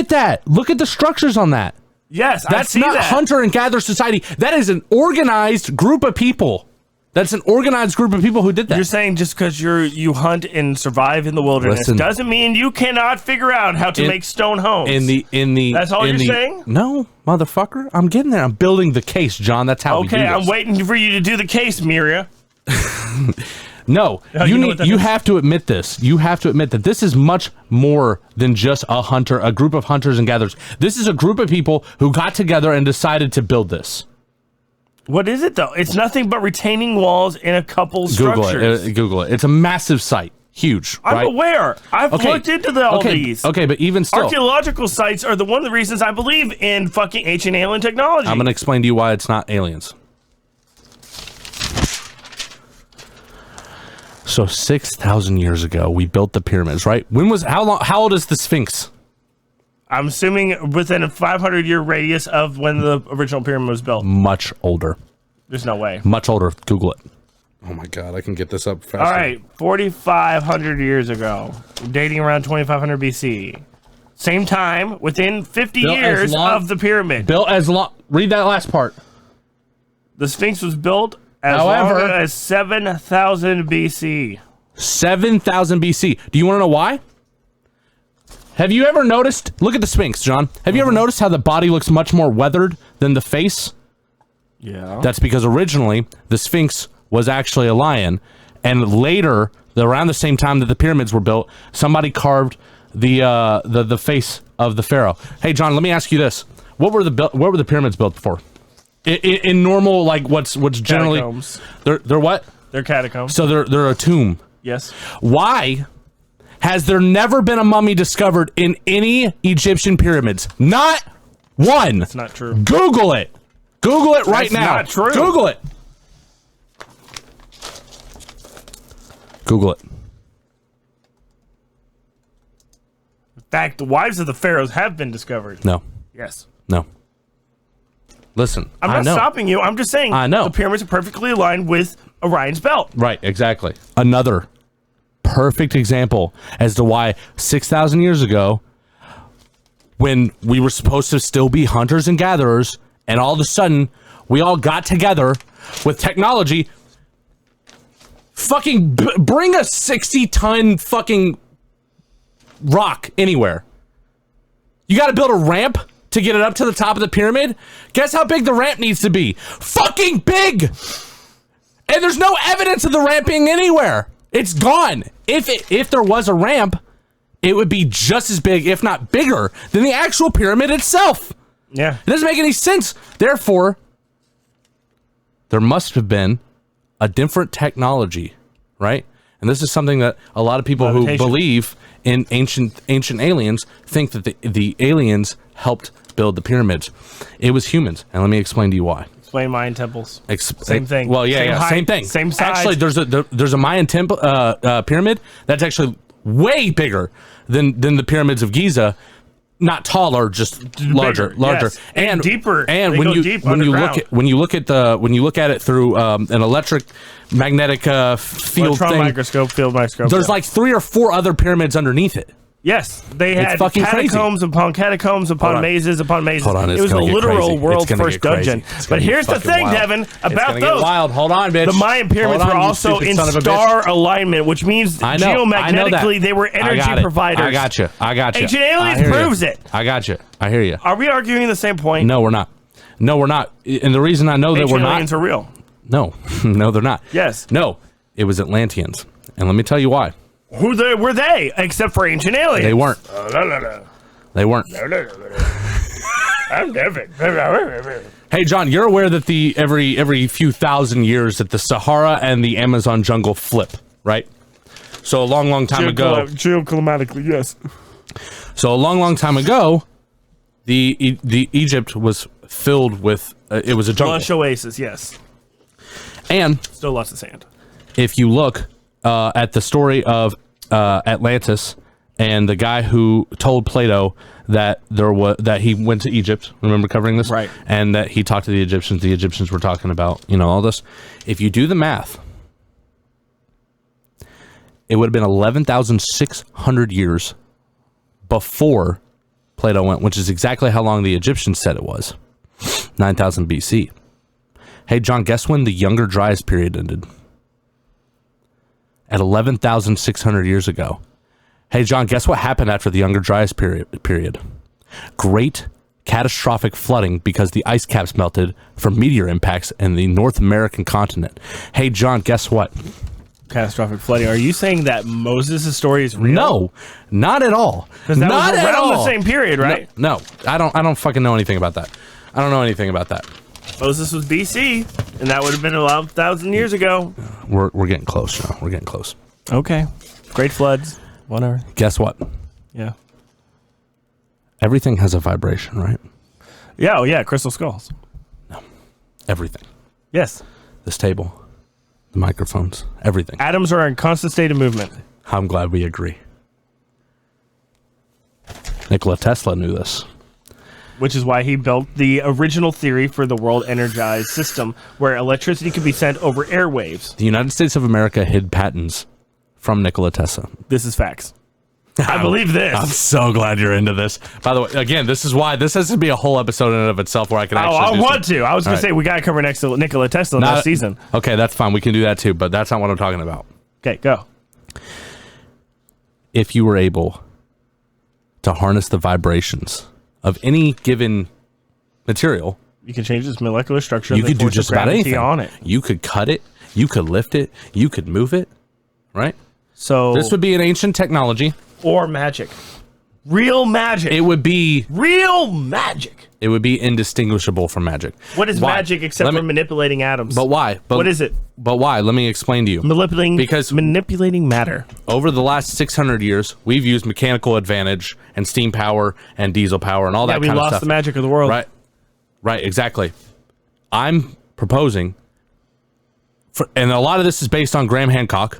that. Look at the structures on that. Yes, that's not hunter and gatherer society. That is an organized group of people. That's an organized group of people who did that. You're saying just because you hunt and survive in the wilderness doesn't mean you cannot figure out how to make stone homes. That's all you're saying? No, motherfucker. I'm getting there. I'm building the case, John. That's how we do this. Okay, I'm waiting for you to do the case, Miria. No, you have to admit this. You have to admit that this is much more than just a group of hunters and gatherers. This is a group of people who got together and decided to build this. What is it, though? It's nothing but retaining walls in a couple structures. Google it. It's a massive site. Huge, I'm right? aware. I've looked into all these. Okay, but even still. Archaeological sites are one of the reasons I believe in fucking ancient alien technology. I'm going to explain to you why it's not aliens. So 6,000 years ago, we built the pyramids, right? How old is the Sphinx? I'm assuming within a 500-year radius of when the original pyramid was built. Much older. There's no way. Much older. Google it. Oh my God, I can get this up faster. All right, 4,500 years ago, dating around 2,500 BC. Same time, within 50 years of the pyramid. Built as long. Read that last part. The Sphinx was built as long as 7,000 BC. 7,000 BC. Do you want to know why? Have you ever noticed? Look at the Sphinx, John. Have you ever noticed how the body looks much more weathered than the face? Yeah. That's because originally the Sphinx was actually a lion, And later, around the same time that the pyramids were built, somebody carved the face of the pharaoh. Hey, John, let me ask you this: what were the pyramids built for? In normal, like what's generally Catacombs. They're what? They're catacombs. So they're a tomb. Yes. Why has there never been a mummy discovered in any Egyptian pyramids? Not one. That's not true. Google it. Google it right now. Not true. Google it. Google it. In fact, the wives of the pharaohs have been discovered. No. Yes. No. Listen, I'm I not know. stopping you. I'm just saying I know. the pyramids are perfectly aligned with Orion's belt. Right, exactly. Another perfect example as to why 6,000 years ago, when we were supposed to still be hunters and gatherers, and all of a sudden we all got together with technology. Fucking bring a 60-ton fucking rock anywhere. You got to build a ramp to get it up to the top of the pyramid. Guess how big the ramp needs to be? Fucking big. And there's no evidence of the ramp being anywhere. It's gone. If there was a ramp, it would be just as big, if not bigger, than the actual pyramid itself. Yeah. It doesn't make any sense. Therefore, there must have been a different technology, right? And this is something that a lot of people who Levitation. believe in ancient aliens think that the aliens helped build the pyramids. It was humans, and let me explain to you why. Explain Mayan temples. Same thing. Well, yeah, Same height, same thing. same size. Actually, there's a Mayan temple pyramid that's actually way bigger than the pyramids of Giza. Not taller, just larger, yes. And deeper. And They when go you deep when you look underground. when you look at it through an electromagnetic field Electron thing, microscope, field microscope. there's like 3 or 4 other pyramids underneath it. Yes, they had fucking catacombs upon catacombs upon mazes upon mazes. Hold on, it it's was a gonna get literal crazy. world's It's gonna first get crazy. dungeon. It's gonna But get here's the fucking thing, wild. Devin, It's about gonna get those. wild. Hold on, bitch. The Mayan pyramids Hold on, were you also stupid in son of a bitch. star alignment, which means I know geomagnetically that. they were I got energy it. providers. I got you. Ancient Aliens I hear proves you. it. I got you. I hear you. Are we arguing the same point? No, we're not. No, we're not. And the reason I know that we're Ancient not. aliens are real. No, no, they're not. Yes. No, it was Atlanteans. And let me tell you why. Who were they, except for ancient aliens? They weren't. They weren't. I'm Devin. Hey, John, you're aware that every few thousand years that the Sahara and the Amazon jungle flip, right? So a long time ago. Geoclimatically, yes. So a long time ago, the Egypt was filled with it was a jungle. Lush oasis, yes. And Still lots of sand. if you look at the story of Atlantis and the guy who told Plato that he went to Egypt, remember covering this? Right. And that he talked to the Egyptians were talking about, all this. If you do the math, it would have been 11,600 years before Plato went, which is exactly how long the Egyptians said it was. 9,000 BC. Hey, John, guess when the Younger Dryas period ended? At 11,600 years ago. Hey, John, guess what happened after the Younger Dryas period? Great catastrophic flooding because the ice caps melted from meteor impacts in the North American continent. Hey, John, guess what? Catastrophic flooding. Are you saying that Moses' story is real? No, not at all. Because that Not was at around all. the same period, right? No, I don't fucking know anything about that. I don't know anything about that. Moses was BC, and that would have been 11,000 years ago. We're getting close now. We're getting close. Okay. Great floods. Whatever. Guess what? Yeah. Everything has a vibration, right? Yeah, oh yeah, crystal skulls. Everything. Yes. This table, the microphones, everything. Atoms are in constant state of movement. I'm glad we agree. Nikola Tesla knew this. Which is why he built the original theory for the world energized system, where electricity could be sent over airwaves. The United States of America hid patents from Nikola Tesla. This is facts. I believe this. I'm so glad you're into this. By the way, again, this is why this has to be a whole episode in and of itself where I can actually. I want to. I was going All to say we got to cover next to Nikola Tesla next season. Okay, that's fine. We can do that too, but that's not what I'm talking about. Okay, go. If you were able to harness the vibrations of any given material, You can change its molecular structure. you and could the do force of just about gravity anything on it. You could cut it. You could lift it. You could move it. Right? So This would be an ancient technology. or magic. Real magic. It would be Real magic. It would be indistinguishable from magic. What is Why? magic except for manipulating atoms? But why? What is it? But why? Let me explain to you. Manipulating matter. Over the last 600 years, we've used mechanical advantage and steam power and diesel power and all that we kind of lost stuff. the magic of the world. Right, exactly. I'm proposing, and a lot of this is based on Graham Hancock,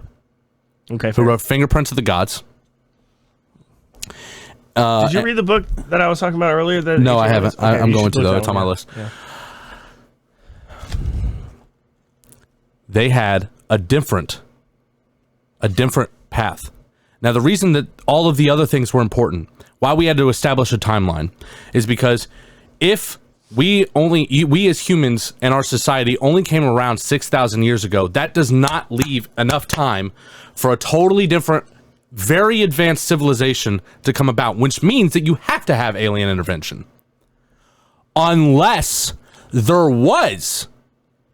Okay. who wrote Fingerprints of the Gods. Did you read the book that I was talking about earlier? No, I haven't. Okay, I'm you going should to, look though. that It's on one my up. list. Yeah. They had a different path. Now, the reason that all of the other things were important, why we had to establish a timeline, is because if we as humans and our society only came around 6,000 years ago, that does not leave enough time for a totally different, very advanced civilization to come about, which means that you have to have alien intervention. Unless there was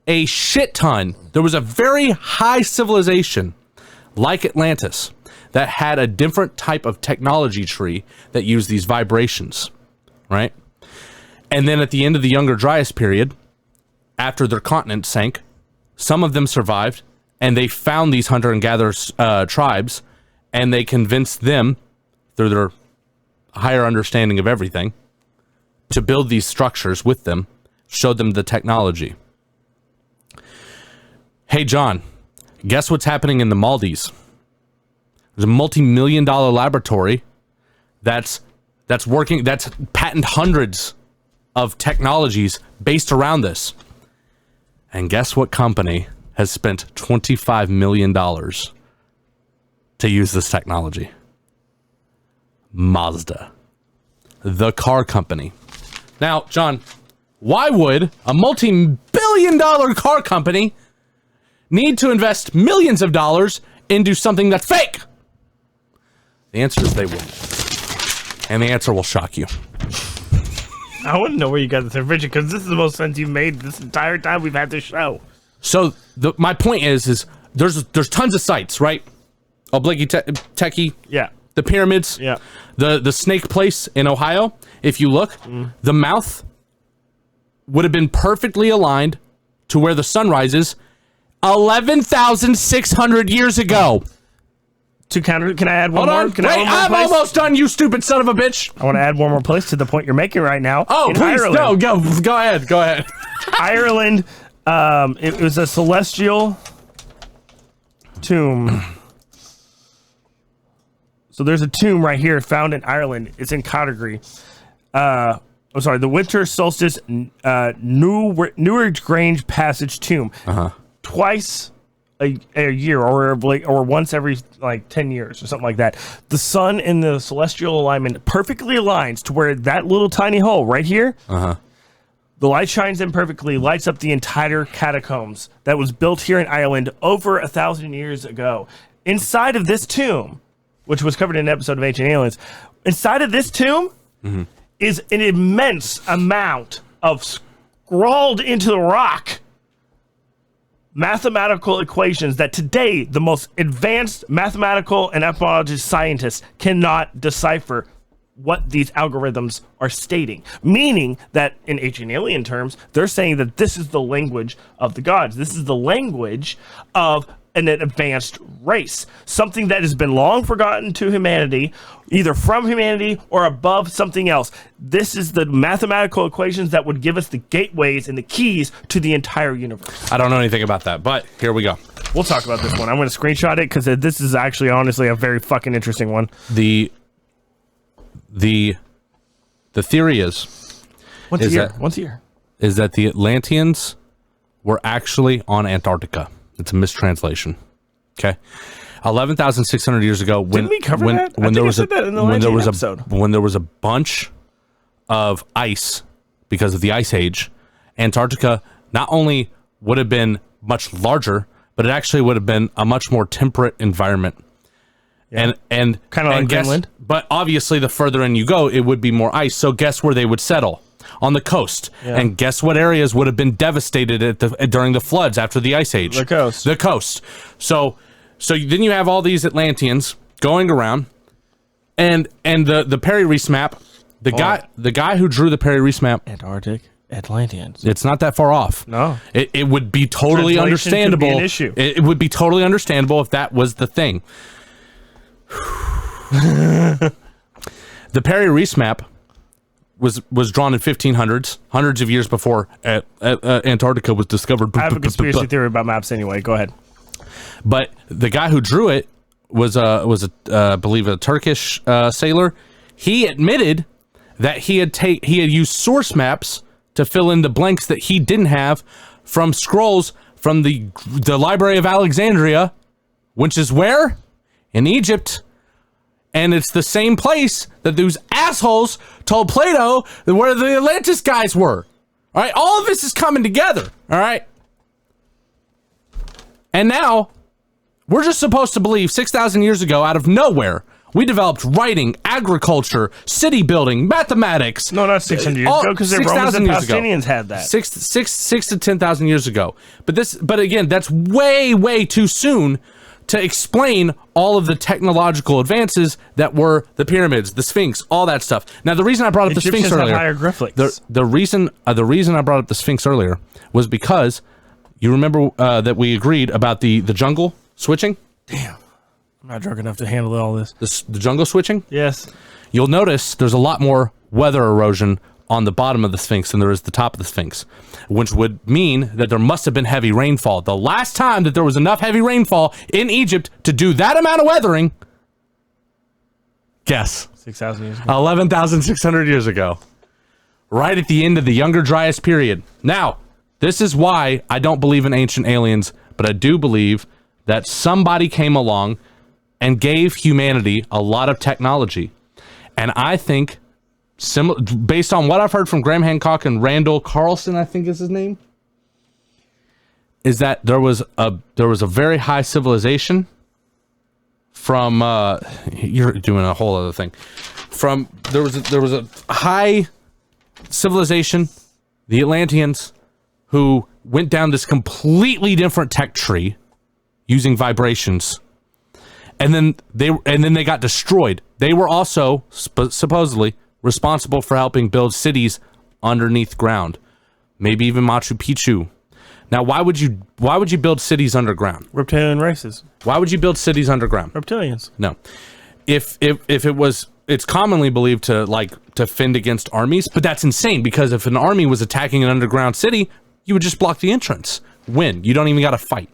a shit ton, there was a very high civilization like Atlantis that had a different type of technology tree that used these vibrations, right? And then at the end of the Younger Dryas period, after their continent sank, some of them survived, and they found these hunter and gatherer tribes, and they convinced them, through their higher understanding of everything, to build these structures with them, showed them the technology. Hey, John, guess what's happening in the Maldives? There's a multi-million-dollar laboratory that's patented hundreds of technologies based around this. And guess what company has spent $25 million to use this technology? Mazda, the car company. Now, John, why would a multi-billion-dollar car company need to invest millions of dollars into something that's fake? The answer is they wouldn't. And the answer will shock you. I want to know where you got this information, because this is the most sense you've made this entire time we've had this show. So my point is there's tons of sites, right? Oblique Techie. Yeah. The pyramids. Yeah. The snake place in Ohio. If you look, the mouth would have been perfectly aligned to where the sun rises 11,600 years ago. To counter, can I add one Hold more? on. Can I add Wait, one more I'm place? almost done, you stupid son of a bitch. I want to add one more place to the point you're making right now. Oh, In please, Ireland. go ahead. Ireland, it was a celestial tomb. So there's a tomb right here found in Ireland. It's in Cottergree. The winter solstice Newark Grange Passage tomb. Twice a year, or once every 10 years or something like that. The sun in the celestial alignment perfectly aligns to where that little tiny hole right here. The light shines in perfectly, lights up the entire catacombs that was built here in Ireland over 1,000 years ago. Inside of this tomb, which was covered in an episode of Ancient Aliens, inside of this tomb is an immense amount of scrawled into the rock mathematical equations that today the most advanced mathematical and epidemiologist scientists cannot decipher what these algorithms are stating. Meaning that in ancient alien terms, they're saying that this is the language of the gods. This is the language of an advanced race. Something that has been long forgotten to humanity, either from humanity or above something else. This is the mathematical equations that would give us the gateways and the keys to the entire universe. I don't know anything about that, but here we go. We'll talk about this one. I'm going to screenshot it because this is actually honestly a very fucking interesting one. The theory is Once a year. Is that the Atlanteans were actually on Antarctica. It's a mistranslation. Okay, 11,600 years ago, when Didn't we cover that? when there was episode. when there was a bunch of ice because of the ice age, Antarctica not only would have been much larger, but it actually would have been a much more temperate environment. Yeah. And kind of like Greenland. But obviously, the further in you go, it would be more ice. So guess where they would settle? on the coast. And guess what areas would have been devastated during the floods after the Ice Age? The coast. The coast. So then you have all these Atlanteans going around, and the Perry Reese map. The guy who drew the Perry Reese map. Antarctic Atlanteans. It's not that far off. No. It would be totally Translation understandable. could be an issue. It would be totally understandable if that was the thing. The Perry Reese map was drawn in 1500s, hundreds of years before Antarctica was discovered. I have a conspiracy theory about maps anyway. Go ahead. But the guy who drew it was I believe a Turkish sailor. He admitted that he had used source maps to fill in the blanks that he didn't have from scrolls from the Library of Alexandria, which is where? In Egypt. And it's the same place that those assholes told Plato where the Atlantis guys were. All right, all of this is coming together. All right. And now we're just supposed to believe 6,000 years ago, out of nowhere, we developed writing, agriculture, city building, mathematics. No, not 600 years ago, because the Romans and Palestinians had that. 6 to 10,000 years ago. But again, that's way, way too soon to explain all of the technological advances that were the pyramids, the Sphinx, all that stuff. Now, the reason I brought up the Sphinx earlier, hieroglyphics. the reason I brought up the Sphinx earlier was because you remember that we agreed about the jungle switching. Damn, I'm not drunk enough to handle all this. The jungle switching. Yes, you'll notice there's a lot more weather erosion on the bottom of the Sphinx than there is the top of the Sphinx, which would mean that there must have been heavy rainfall. The last time that there was enough heavy rainfall in Egypt to do that amount of weathering, guess. 6,000 years ago. 11,600 years ago. Right at the end of the Younger Dryas period. Now, this is why I don't believe in ancient aliens, but I do believe that somebody came along and gave humanity a lot of technology. And I think, based on what I've heard from Graham Hancock and Randall Carlson, I think is his name, is that there was a very high civilization from you're doing a whole other thing. There was a high civilization, the Atlanteans, who went down this completely different tech tree using vibrations. And then they got destroyed. They were also supposedly responsible for helping build cities underneath ground, maybe even Machu Picchu. Now, why would you build cities underground? Reptilian races. Why would you build cities underground? Reptilians. No, if it was, it's commonly believed to fend against armies, but that's insane because if an army was attacking an underground city, you would just block the entrance. Win. You don't even got to fight,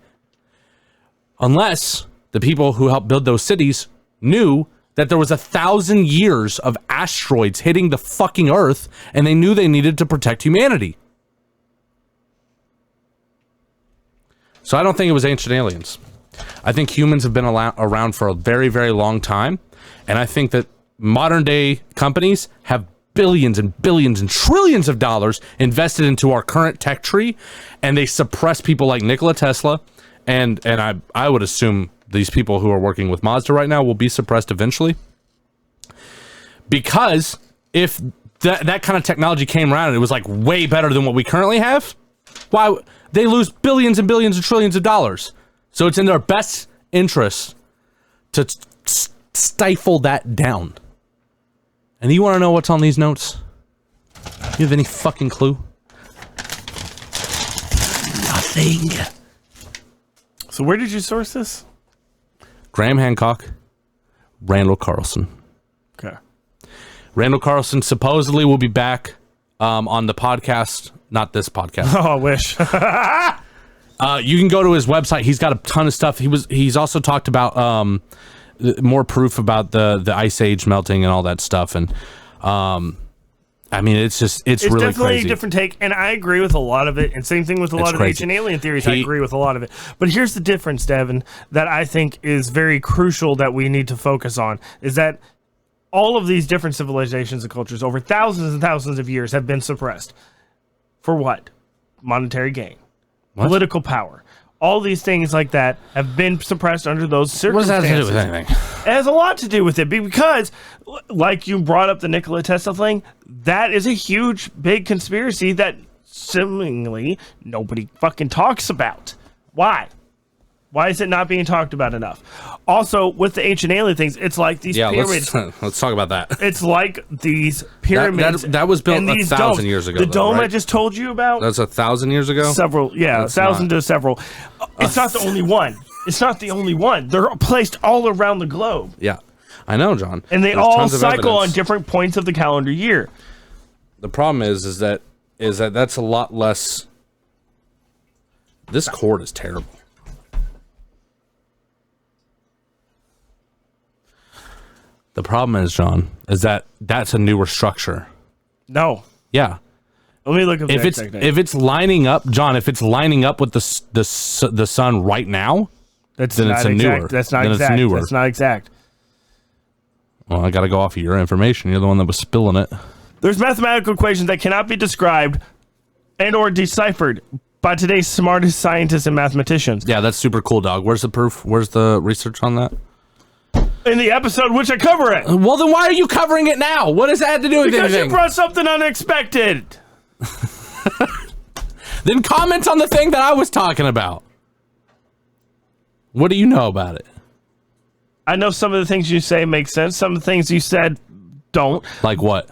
unless the people who helped build those cities knew that there was 1,000 years of asteroids hitting the fucking Earth, and they knew they needed to protect humanity. So I don't think it was ancient aliens. I think humans have been around for a very, very long time, and I think that modern day companies have billions and billions and trillions of dollars invested into our current tech tree, and they suppress people like Nikola Tesla, and I would assume these people who are working with Mazda right now will be suppressed eventually. Because if that kind of technology came around and it was like way better than what we currently have, why they lose billions and billions and trillions of dollars. So it's in their best interest to stifle that down. And you want to know what's on these notes? You have any fucking clue? Nothing. So where did you source this? Graham Hancock, Randall Carlson. Okay. Randall Carlson supposedly will be back on the podcast, not this podcast. Oh, I wish. You can go to his website. He's got a ton of stuff. He's also talked about more proof about the Ice Age melting and all that stuff. And I mean, it's really definitely crazy. A different take, and I agree with a lot of it. And same thing with a lot of ancient alien theories. I agree with a lot of it. But here's the difference, Devin, that I think is very crucial that we need to focus on, is that all of these different civilizations and cultures over thousands and thousands of years have been suppressed. For what? Monetary gain. What? Political power. All these things like that have been suppressed under those What does that circumstances. have to do with anything? It has a lot to do with it because, like you brought up the Nikola Tesla thing, that is a huge, big conspiracy that seemingly nobody fucking talks about. Why? Why is it not being talked about enough? Also, with the ancient alien things, it's like these pyramids. Let's talk about that. It's like these pyramids. That was built and these 1,000 domes. years ago. The though, dome right? I just told you about. That's 1,000 years ago. Several, yeah, That's 1,000 not- to several. It's not the only one. It's not the only one. They're placed all around the globe, Yeah, I know, John. and they There's all tons of cycle on evidence. different points of the calendar year. The problem is that that's a lot less. This cord is terrible. The problem is, John, is that that's a newer structure. No, Yeah. let me look at If it's lining up, John, if it's lining up with the sun right now, that's then not it's a exact. newer. That's not then exact. It's newer. That's not exact. Well, I got to go off of your information. You're the one that was spilling it. There's mathematical equations that cannot be described and or deciphered by today's smartest scientists and mathematicians. Yeah, that's super cool, dog. Where's the proof? Where's the research on that? In the episode which I cover it. Well, then why are you covering it now? What does that have to do with Because anything? you brought something unexpected. Then comment on the thing that I was talking about. What do you know about it? I know some of the things you say make sense. Some of the things you said don't. Like what?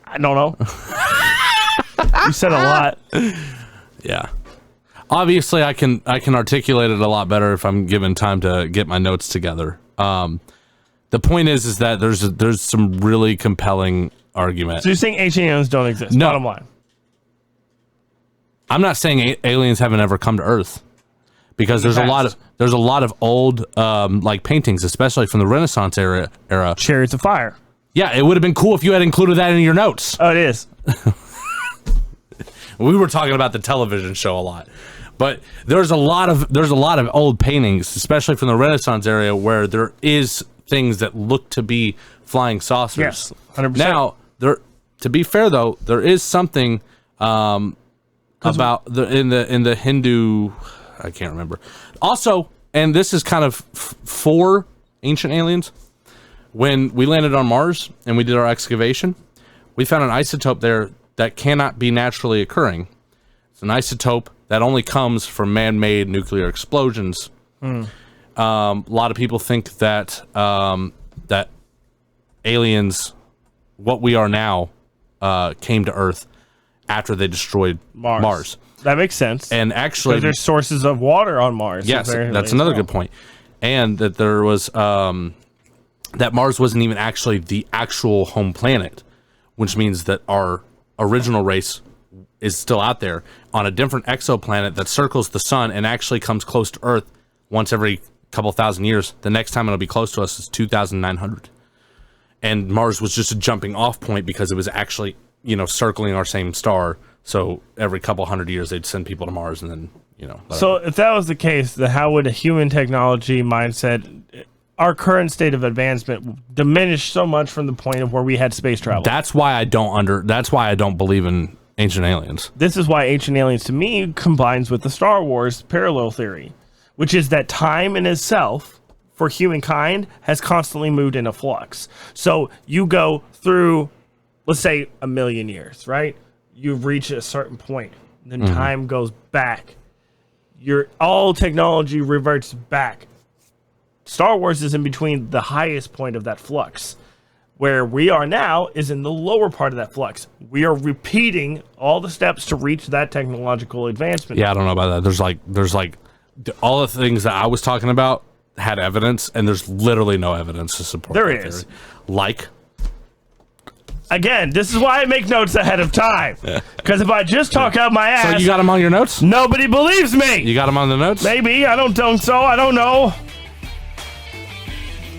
I don't know. You said a lot. Yeah. Obviously, I can articulate it a lot better if I'm given time to get my notes together. The point is that there's some really compelling argument. So you're saying ancient aliens don't exist? No. Bottom line. I'm not saying aliens haven't ever come to Earth, because there's a lot of old like paintings, especially from the Renaissance era. Chariots of Fire. Yeah, it would have been cool if you had included that in your notes. Oh, it is. We were talking about the television show a lot, but there's a lot of old paintings, especially from the Renaissance area, where there is things that look to be flying saucers. Yes, 100%. Now, to be fair though, there is something about in the Hindu, I can't remember. Also, and this is kind of for ancient aliens. When we landed on Mars and we did our excavation, we found an isotope there that cannot be naturally occurring. It's an isotope that only comes from man-made nuclear explosions. A lot of people think that that aliens, what we are now, came to Earth after they destroyed Mars. That makes sense. And actually, because there's sources of water on Mars. yes, apparently, that's as another well. good point. And that there was that Mars wasn't even actually the actual home planet, which means that our original race is still out there on a different exoplanet that circles the sun and actually comes close to Earth once every couple thousand years. The next time it'll be close to us is 2,900. And Mars was just a jumping off point because it was actually, circling our same star. So every couple hundred years they'd send people to Mars and then, whatever. So if that was the case, then how would a human technology mindset, our current state of advancement, diminish so much from the point of where we had space travel? That's why I don't believe in ancient aliens. This is why ancient aliens, to me, combines with the Star Wars parallel theory, which is that time in itself for humankind has constantly moved in a flux. So you go through, let's say, 1 million years, right? You've reached a certain point, then time goes back. All technology reverts back. Star Wars is in between the highest point of that flux. Where we are now is in the lower part of that flux. We are repeating all the steps to reach that technological advancement. Yeah, I don't know about that. There's like all the things that I was talking about had evidence, and there's literally no evidence to support There that is. theory. Like, Again, this is why I make notes ahead of time. Because if I just talk out my ass, so you got them on your notes? nobody believes me. You got them on the notes? Maybe. I don't think so. I don't know.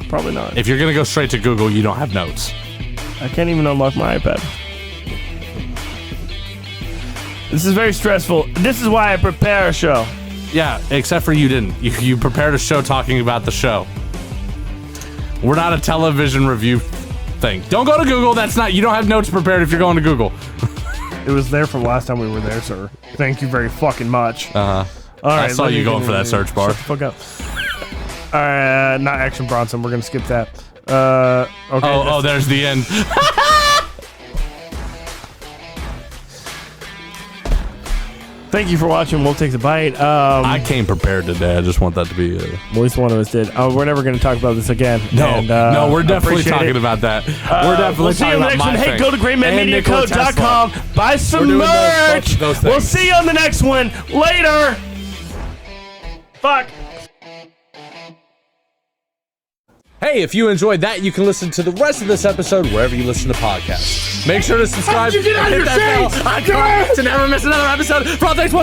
Probably not. If you're gonna go straight to Google, you don't have notes. I can't even unlock my iPad. This is very stressful. This is why I prepare a show. Yeah, except for you didn't. You prepared a show talking about the show. We're not a television review thing. Don't go to Google. You don't have notes prepared if you're going to Google. It was there from last time we were there, sir. Thank you very fucking much. All right, I saw you going for that search bar. Shut the fuck up. Not Action Bronson. We're gonna skip that. Okay. Oh, there's the end. Thank you for watching. We'll take the bite. I came prepared today. I just want that to be. At least one of us did. We're never going to talk about this again. No, and, no, we're definitely talking about that. We're definitely see you talking on the about next one. my Hey, thing. go to greatmanmediacode.com. Buy some doing merch. those things. We'll see you on the next one. Later. Fuck. Hey, if you enjoyed that, you can listen to the rest of this episode wherever you listen to podcasts. Make sure to subscribe. How'd you get out of and your hit that seat? bell icon to never miss another episode. For all things,